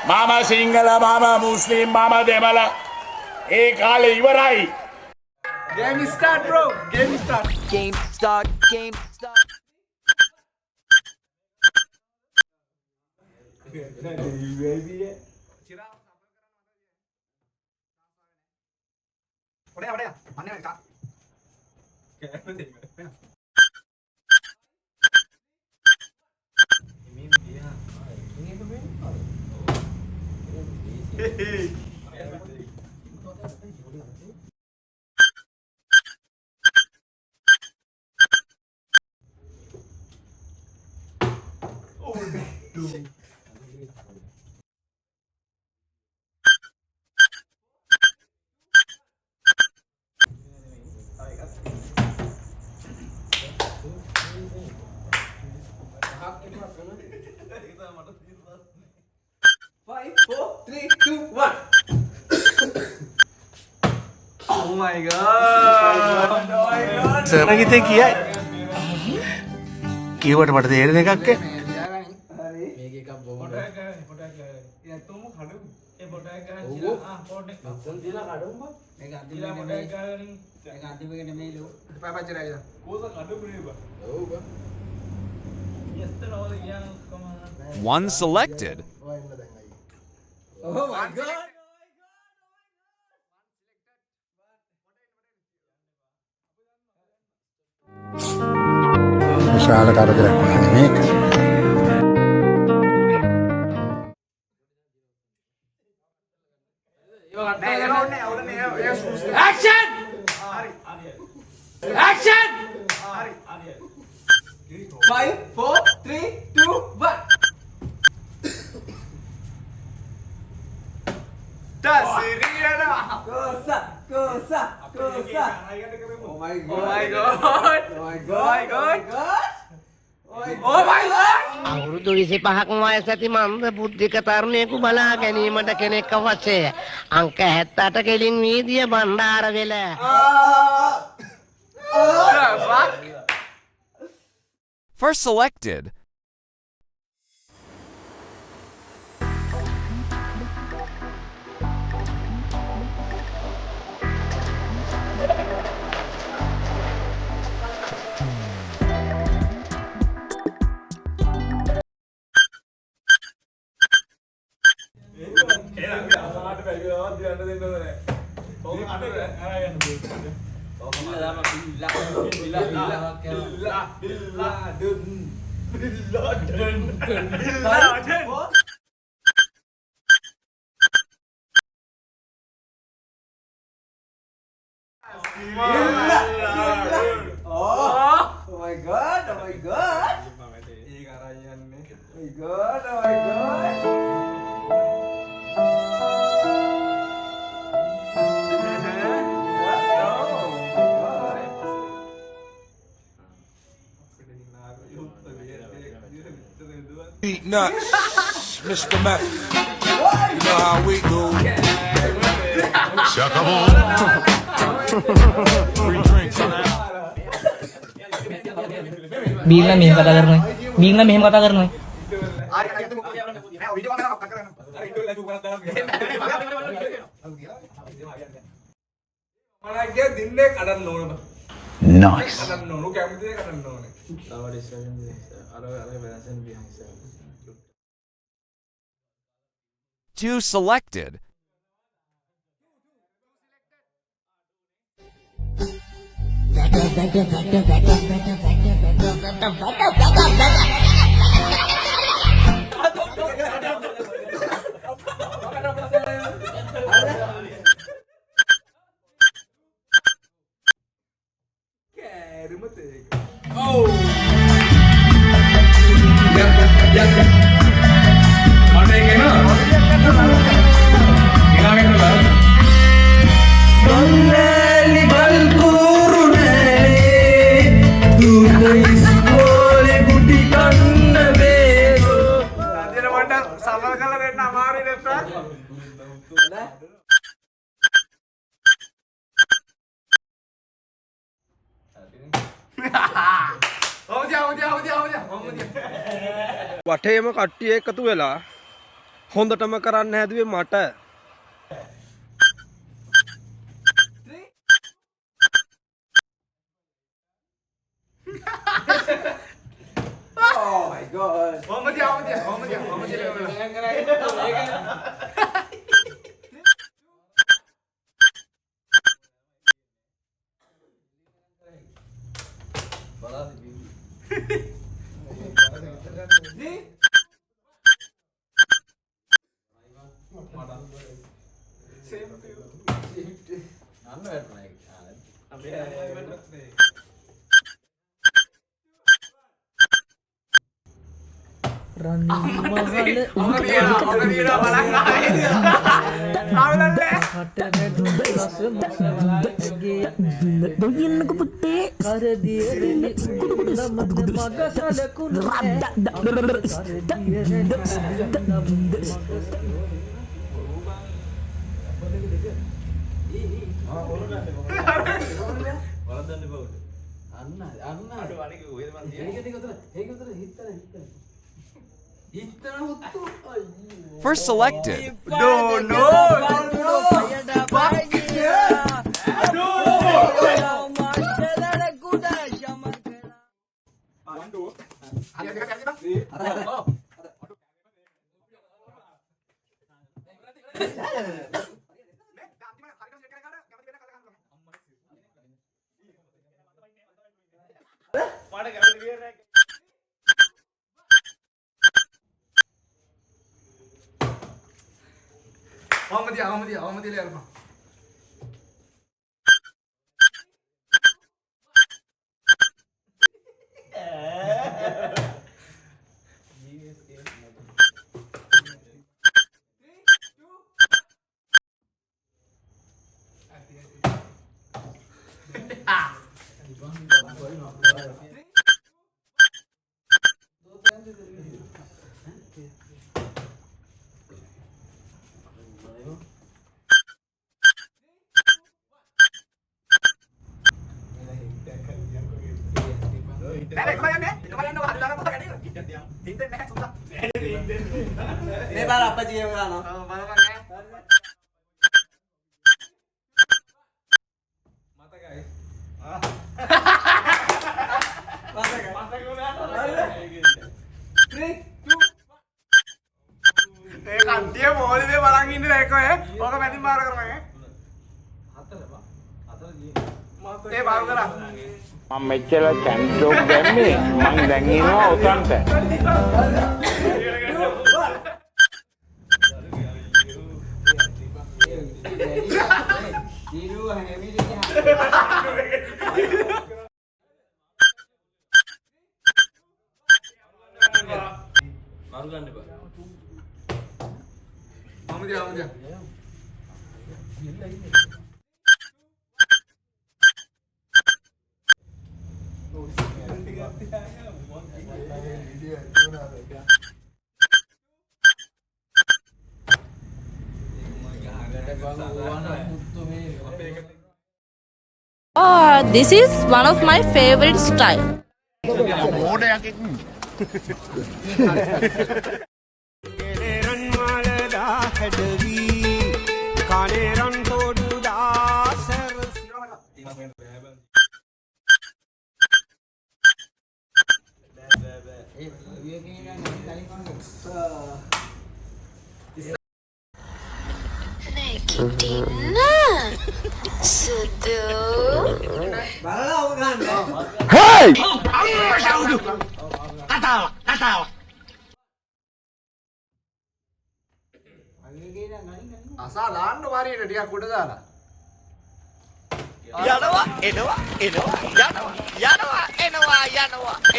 මම සිංහල මම මුස්ලිම් මම දෙමළ ඒ කාලේ ඉවරයි. Game start, bro. Game start. Game start. Game start. Five, four, three, two, one. Oh my god. Oh my god. Sir ගිතේ කියයි කියවට මට තේරෙන එකක් මේක එකක් බොහොම පොඩක් යතුම කඩු ඒ පොඩක් ගන්න පොඩක් මත්තන් දිලා කඩුම් බා මේක අන්තිමට පොඩක් ගන්න මේක අන්තිමට නෙමෙයිලු පාපච්චරයි කොහොද කඩු පුරේ බා ඔව් බා යස්තර ඕල ගියන් කොම One selected. Oh my god. විශාල කරදරයක් වුණානේ මේක. Action! Action! 5, 4, 3, 2, 1. Das Siriana. Kosa. Oh my god. Oh my god. Oh my god. Oh my god. අවුරුදු 25ක් වයස ඇති මන්ද බුද්ධික තරුණයෙකු බලා ගැනීමට කෙනෙක් අවශ්‍යය. අංක 78 කෙලින් වීදිය Bandara වෙල. First selected. Oh my god. Oh my god. Ini karayannya. Oh my god. Oh my god. Beat nuts, Mr. Meth. You know how we do. Free drinks on that. බීලා මෙහෙම කතා කරනවා. බීලා මෙහෙම කතා කරනවා. මලගේ දින්නේ කඩන්න ඕන බා. Nice. කඩන්න ඕන. කැමතිද කඩන්න ඕනේ. තව ඩිස්කෂන් අර වෙනසෙන් බිහයින්ඩ් Two selected. Oh. වටේම කට්ටිය එකතු වෙලා හොඳටම කරන්න හැදුවේ මට. Oh my god. First selected. මම මෙච්චර කැන්ටෝක් දැම්මේ මං දැන් ඉනවා උතන්ට. This is one of my favorite style. අසා දාන්න වාරියට ටිකක් උඩ දාලා.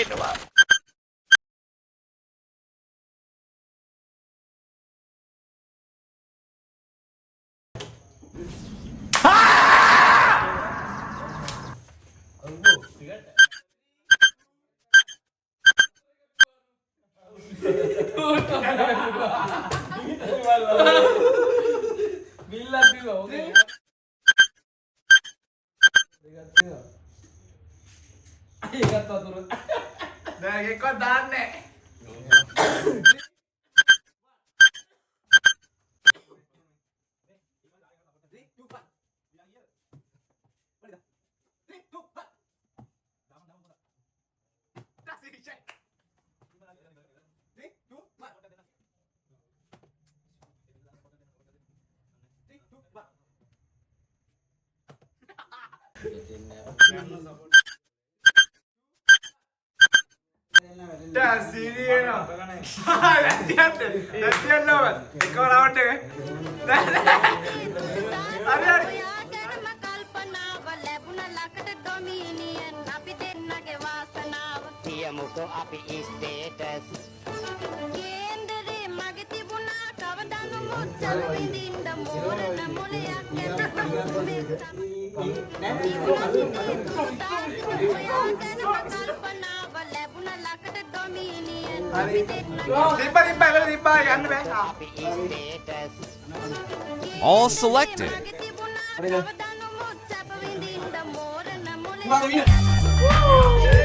එනවා. දැන් එකක් දාන්නේ. තියමුකෝ අපි ස්ටේටස් කේන්දරේ මගේ තිබුණා කවදාම මොච්චර විඳින්න මෝරන මොලයක් All selected. Woo!